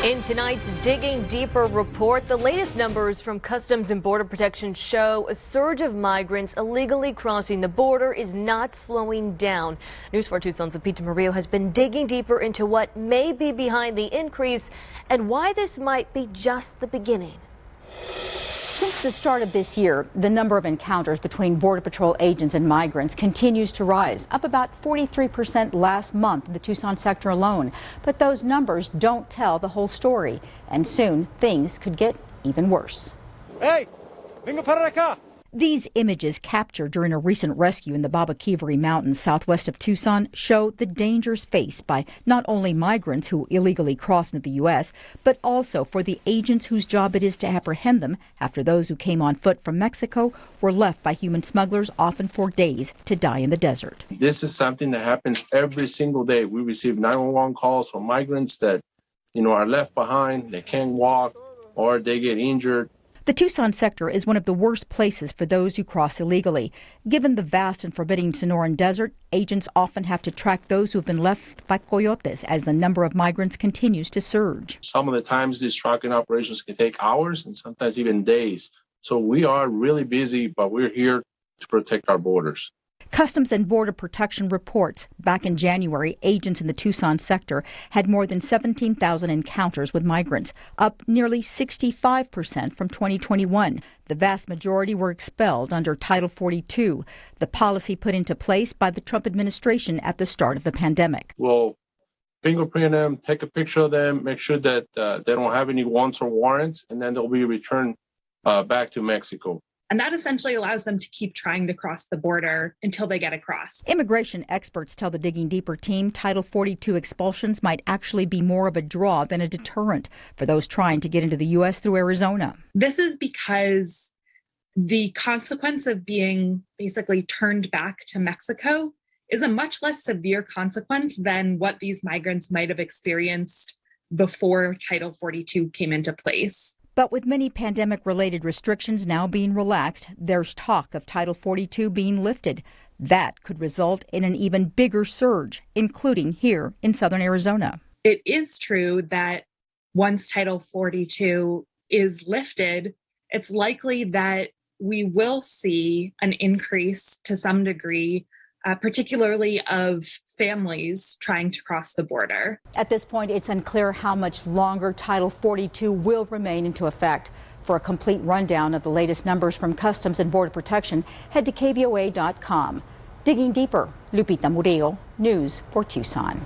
In tonight's Digging Deeper report, the latest numbers from Customs and Border Protection show a surge of migrants illegally crossing the border is not slowing down. News 4 Tucson's Peter Murillo has been digging deeper into what may be behind the increase and why this might be just the beginning. Since the start of this year, the number of encounters between Border Patrol agents and migrants continues to rise, up about 43% last month in the Tucson sector alone. But those numbers don't tell the whole story, and soon things could get even worse. Hey, venga para acá. These images captured during a recent rescue in the Babaquivari Mountains southwest of Tucson show the dangers faced by not only migrants who illegally cross into the U.S., but also for the agents whose job it is to apprehend them after those who came on foot from Mexico were left by human smugglers, often for days, to die in the desert. This is something that happens every single day. We receive 911 calls from migrants that, are left behind, they can't walk, or they get injured. The Tucson sector is one of the worst places for those who cross illegally. Given the vast and forbidding Sonoran Desert, agents often have to track those who have been left by coyotes as the number of migrants continues to surge. Some of the times these tracking operations can take hours and sometimes even days. So we are really busy, but we're here to protect our borders. Customs and Border Protection reports back in January, agents in the Tucson sector had more than 17,000 encounters with migrants, up nearly 65% from 2021. The vast majority were expelled under Title 42, the policy put into place by the Trump administration at the start of the pandemic. We'll fingerprint them, take a picture of them, make sure that they don't have any warrants or warrants, and then they'll be returned back to Mexico. And that essentially allows them to keep trying to cross the border until they get across. Immigration experts tell the Digging Deeper team Title 42 expulsions might actually be more of a draw than a deterrent for those trying to get into the U.S. through Arizona. This is because the consequence of being basically turned back to Mexico is a much less severe consequence than what these migrants might have experienced before Title 42 came into place. But with many pandemic-related restrictions now being relaxed, there's talk of Title 42 being lifted. That could result in an even bigger surge, including here in southern Arizona. It is true that once Title 42 is lifted, it's likely that we will see an increase to some degree, particularly of families trying to cross the border. At this point, it's unclear how much longer Title 42 will remain into effect. For a complete rundown of the latest numbers from Customs and Border Protection, head to KVOA.com. Digging Deeper, Lupita Murillo, News 4 Tucson.